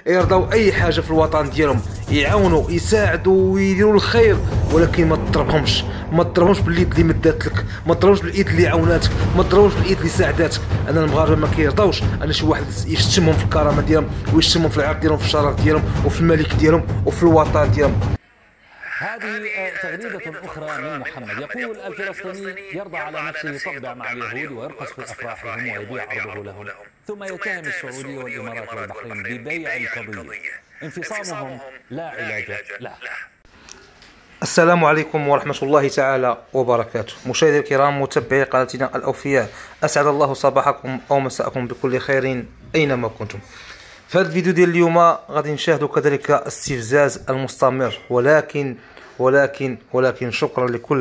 يرضوا اي حاجه في الوطن ديالهم، يعاونوا يساعدوا ويديروا الخير، ولكن ما تضربهمش باليد اللي مدات لك، ما تضربهمش باليد اللي عاوناتك، ما تضربهمش باليد اللي ساعداتك. انا المغاربه ما كيرضاوش ان شي واحد يشتمهم في الكرامه ديالهم ويشتمهم في العرض ديالهم، في الشرف ديالهم وفي الملك ديالهم وفي الوطن ديالهم. هذه تغريدة أخرى من محمد يقول: الفلسطيني يرضى على نفسه يطبع مع اليهود ويرقص في أفراحهم ويبيع عرضه لهم، ثم يتهم السعودية والإمارات والبحرين ببيع القضية. انفصامهم لا علاج له. السلام عليكم ورحمة الله تعالى وبركاته. مشاهدي الكرام، متابعي قناتنا الأوفياء، أسعد الله صباحكم أو مساءكم بكل خير أينما كنتم. في هذا الفيديو ديال اليوم غادي نشاهدوا كذلك استفزاز المستمر، ولكن شكرا لكل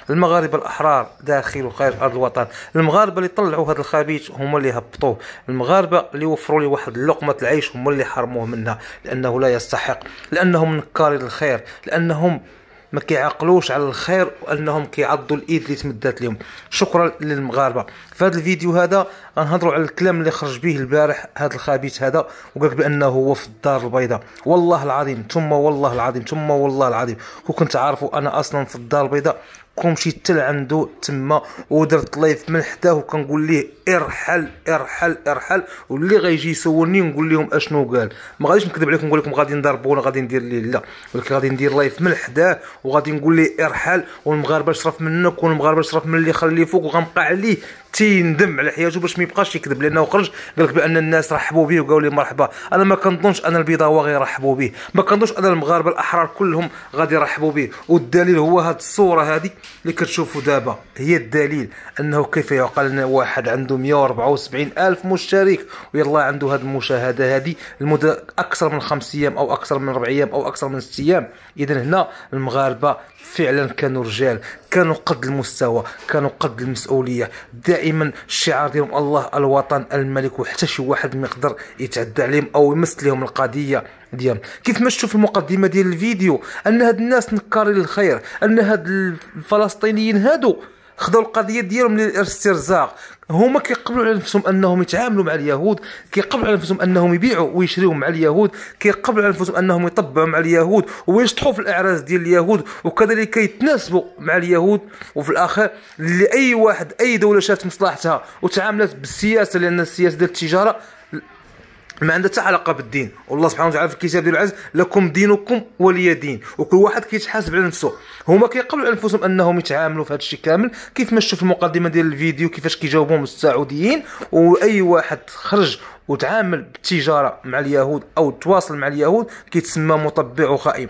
المغاربة الأحرار داخل وخارج أرض الوطن، المغاربة اللي طلعوا هذا الخبيث هما اللي هبطوه، المغاربة اللي وفروا لي واحد لقمة العيش هما اللي حرموه منها، لأنه لا يستحق، لأنهم نكارين الخير، لأنهم ما كيعقلوش على الخير، وانهم كيعضوا الايد اللي تمدات لهم. شكرا للمغاربه. في هذا الفيديو هذا غنهضروا على الكلام اللي خرج به البارح هذا الخبيث هذا، وقال بانه هو في الدار البيضاء. والله العظيم ثم والله العظيم كنت عارفوا انا اصلا في الدار البيضاء، كون مشيت حتى لعندو تما ودرت لايف من حداه وكنقول ليه ارحل، واللي غيجي يسولني نقول لهم اشنو قال. ما غاديش نكذب عليكم نقول لكم غادي نضربونا غادي ندير ليه، لا، ولكن غادي ندير لايف من حداه وغادي نقول ليه ارحل، والمغاربه شرف منك، والمغاربه شرف من اللي خليفوك، وغنبقى عليه تيندم على حياته باش ما يبقاش يكذب، لانه خرج قال لك بان الناس رحبوا به وقالوا لي مرحبا. انا ما كنظنش ان البيضاويه غيرحبوا به، ما كنظنش ان المغاربه الاحرار كلهم غادي يرحبوا به، والدليل هو هذه الصوره هذه اللي كتشوفوا دابا، هي الدليل انه كيف يعقل ان واحد عنده 174 الف مشترك ويلا عنده هذه المشاهده هذه لمده اكثر من 5 ايام او اكثر من 4 ايام او اكثر من 6 ايام. اذا هنا المغاربه فعلا كانوا رجال، كانوا قد المستوى، كانوا قد المسؤوليه. دائما الشعار ديالهم الله، الوطن، الملك، وحتى شي واحد ما يقدر يتعدى عليهم او يمثل لهم القضيه ديالهم. كيف ما شفتوا في المقدمه ديال الفيديو ان هاد الناس نكارين الخير، ان هاد الفلسطينيين هادو خذوا القضيه ديالهم للاسترزاق. هما كيقبلوا على نفسهم انهم يتعاملوا مع اليهود، كيقبلوا على نفسهم انهم يبيعوا ويشريوا مع اليهود، كيقبلوا على نفسهم انهم يطبعوا مع اليهود ويشطحوا في الاعراس ديال اليهود، وكذلك يتناسبوا مع اليهود. وفي الاخر لاي واحد اي دوله شافت مصلحتها وتعاملت بالسياسه، لان السياسه ديال التجاره ما عندها حتى علاقه بالدين، والله سبحانه وتعالى في الكتاب ديال العز لكم دينكم ولي دين، وكل واحد كيتحاسب على نفسه. هما كيقبلوا على انفسهم انهم يتعاملوا في هذا الشيء كامل، كيف ما شفتوا في المقدمه ديال الفيديو كيفاش كيجاوبهم السعوديين. واي واحد خرج وتعامل بالتجاره مع اليهود او تواصل مع اليهود كيتسمى مطبع وخائن،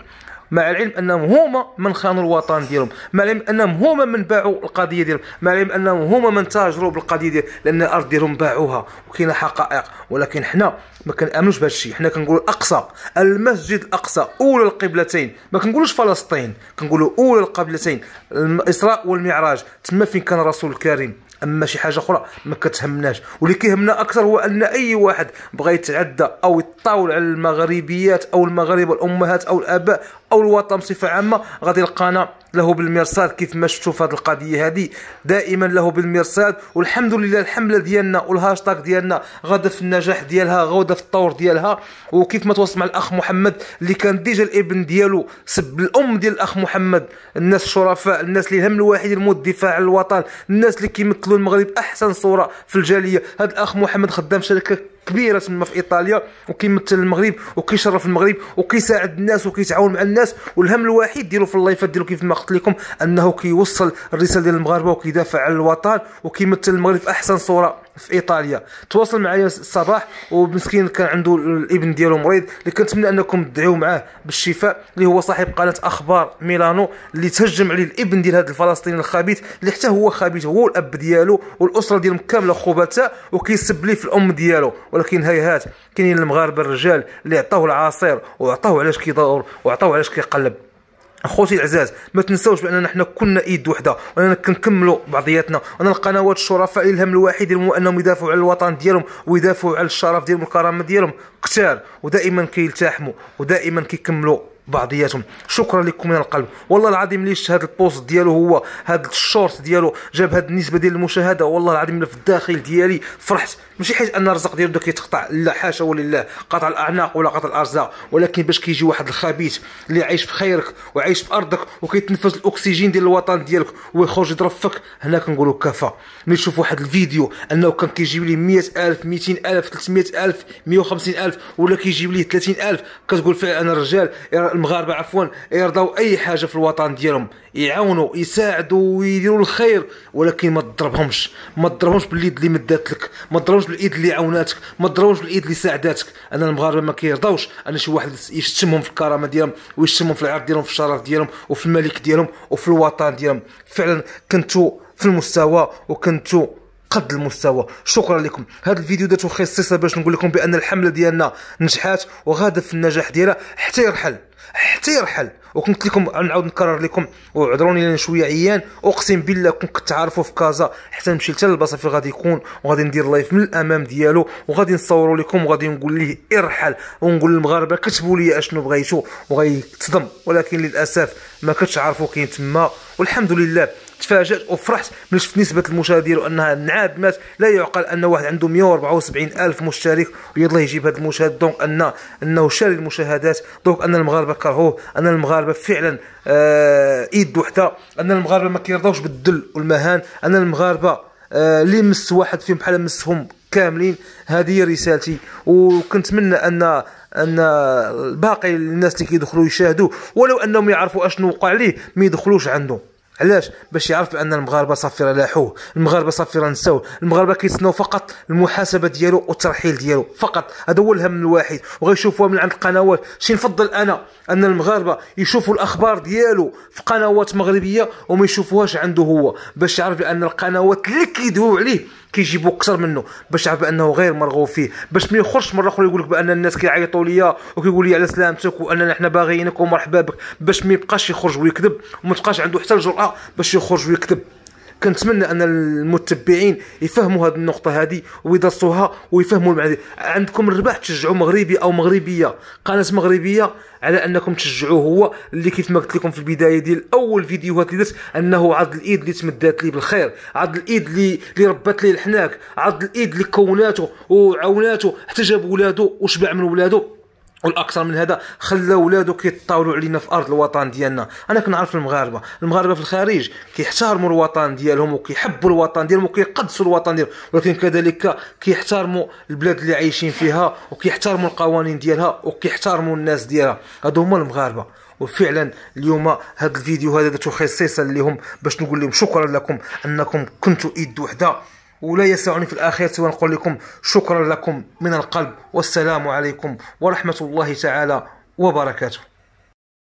مع العلم انهم هما من خانوا الوطن ديالهم، مع العلم انهم هما من باعوا القضيه ديالهم، مع العلم انهم هما من تاجروا بالقضيه ديال، لان الارض ديالهم باعوها وكاينه حقائق. ولكن حنا ما كنامنوش بهذا الشيء، حنا كنقولوا الاقصى، المسجد الاقصى اولى القبلتين، ما كنقولوش فلسطين، كنقولوا اولى القبلتين، الاسراء والمعراج، تما فين كان الرسول الكريم. اما شي حاجه اخرى ما كتهمناش، واللي كيهمنا اكثر هو ان اي واحد بغى يتعدى او يطاول على المغاربيات او المغاربه الامهات او الاباء او الوطن بصفه عامه غادي يلقانا له بالمرصاد. كيف ما شفتوا في هذه القضيه هذه دائما له بالمرصاد، والحمد لله الحمله ديالنا والهاشتاغ ديالنا غادا في النجاح ديالها، غادا في الطور ديالها. وكيف ما تواصل مع الاخ محمد اللي كان ديجا الابن ديالو سب الام ديال الاخ محمد، الناس الشرفاء، الناس اللي الهم الوحيد يموت الدفاع عن الوطن، الناس اللي كيمثلوا المغرب احسن صوره في الجاليه. هذا الاخ محمد خدام شركه كبيره تما في ايطاليا وكيمثل المغرب وكيشرف المغرب وكيساعد الناس وكيتعاون مع الناس، والهم الوحيد ديالو في اللايفات ديالو كيف ما قلت لكم انه كيوصل الرساله ديال المغاربه وكيدافع على الوطن وكيمثل المغرب في احسن صوره في ايطاليا. تواصل معايا الصباح، ومسكين كان عنده الابن ديالو مريض اللي كنتمنى انكم تدعيو معاه بالشفاء، اللي هو صاحب قناه اخبار ميلانو، اللي تهجم عليه الابن ديال هذا الفلسطيني الخبيث اللي حتى هو خبيث، هو الاب ديالو والاسره ديالهم كامله خبثاء، وكيسب ليه في الام ديالو. ولكن هيهات كاينين المغاربه الرجال اللي عطاوه العصير وعطاوه علاش كيدور وعطاوه علاش كيقلب. اخوتي العزاز، ما تنساوش باننا حنا كنا ايد وحده، واننا كنكملوا بعضياتنا، وان القنوات الشرفاء اللي الهم الوحيد هو انهم يدافعوا على الوطن ديالهم ويدافعوا على الشرف ديالهم والكرامه ديالهم كثار ودائما كيلتحموا ودائما كيكملوا بعضياتهم. شكرا لكم من القلب والله العظيم. ليش هذا البوست ديالو هو هذا الشورت ديالو جاب هذه النسبه ديال المشاهده، والله العظيم في الداخل ديالي فرحت. ماشي حيت ان الرزق ديالو بدا كيتقطع، لا حاشا ولله، قطع الاعناق ولا قطع الارزاق، ولكن باش كيجي واحد الخبيث اللي عايش في خيرك وعايش في ارضك وكيتنفس الاكسجين ديال الوطن ديالك ويخرج يضرب فيك، هنا كنقولوا كفى. ملي تشوف واحد الفيديو انه كان كيجيب لي 100,000 200,000 300,000 150,000 ولا كيجيب لي 30,000، كتقول فعلا انا الرجال المغاربه عفوا يرضاو اي حاجه في الوطن ديالهم، يعاونوا يساعدوا ويديروا الخير، ولكن ما تضربهمش، ما تضربهمش باليد اللي مدات لك، ما تضربهمش بالايد اللي عاوناتك، ما تضربهمش بالايد اللي ساعداتك. انا المغاربه ما كيرضاوش ان شي واحد يشتمهم في الكرامه ديالهم ويشتمهم في العرض ديالهم، في الشرف ديالهم وفي الملك ديالهم وفي الوطن ديالهم. فعلا كنتوا في المستوى وكنتوا قد المستوى. شكرا لكم. هذا الفيديو درتو خصيصا باش نقول لكم بان الحمله ديالنا نجحات وغاده في النجاح ديالها حتى يرحل. وكنت لكم نعاود نكرر لكم، وعذروني لان شويه عيان، اقسم بالله كنت كتعرفوا في كازا حتى نمشي حتى للبلاصه فين غادي يكون، وغادي ندير لايف من الامام ديالو وغادي نصوروا لكم وغادي نقول ليه ارحل، ونقول للمغاربه كتبوا لي اشنو بغيتوا، وغيتصدم، ولكن للاسف ما كنتش عارفوا كاين تما. والحمد لله تفاجأت وفرحت ملي شفت نسبة المشاهدة ديالو انها انعدمت. لا يعقل ان واحد عنده 174,000 مشترك ويلا يجيب هذا المشاهد، دونك انه شاري المشاهدات، دونك ان المغاربة كرهوه، ان المغاربة فعلا ايد وحدة، ان المغاربة ما كيرضاوش بالذل والمهان، ان المغاربة اللي مس واحد فيهم بحال مسهم كاملين. هذه هي رسالتي، وكنتمنى ان باقي الناس اللي كيدخلوا يشاهدوا ولو انهم يعرفوا اشنو وقع ليه ما يدخلوش عنده. علاش؟ باش يعرف بان المغاربه صافي راه لاحوه، المغاربه صافي راه نساوه، المغاربه كيتسناو فقط المحاسبه ديالو والترحيل ديالو فقط. هذا هو الهم الواحد، وغيشوفوها من عند القنوات. شي نفضل انا ان المغاربه يشوفوا الاخبار ديالو في قنوات مغربيه وما يشوفوهاش عنده هو، باش يعرف بان القنوات اللي كيدويو عليه كيجيبوا اكثر منه، باش يعرف بانه غير مرغوب فيه، باش ما يخرجش مره اخرى يقول لك بان الناس كيعيطوا ليا وكيقول لي على سلامتك واننا حنا باغيينك ومرحبا بك، باش ما يبقاش يخرج ويكذب وما تبقاش عنده حتى الجرأه باش يخرج ويكذب. كنتمنى ان المتبعين يفهموا هذه النقطه هذه ويدرسوها ويفهموا المعنى. عندكم الربح تشجعوا مغربي او مغربيه، قناه مغربيه، على انكم تشجعوه هو اللي كيف ما قلت لكم في البدايه ديال اول فيديوهات اللي درت، انه عض الايد اللي تمدات لي بالخير، عض الايد اللي ربات لي الحناك، عض الايد اللي كوناته وعاوناته حتى جاب ولادو وشبع من ولادو، والاكثر من هذا خلى ولادو كيطاولوا علينا في ارض الوطن ديالنا. انا كنعرف المغاربه في الخارج كيحترموا الوطن ديالهم وكيحبوا الوطن ديالهم وكيقدسوا الوطن ديالهم، ولكن كذلك كيحترموا البلاد اللي عايشين فيها وكيحترموا القوانين ديالها وكيحترموا الناس ديالها. هادو هما المغاربه. وفعلا اليوم هذا الفيديو هذا درتو خصيصا لهم باش نقول لهم شكرا لكم انكم كنتوا ايد وحده، ولا يسعني في الأخير سوى نقول لكم شكرا لكم من القلب، والسلام عليكم ورحمة الله تعالى وبركاته.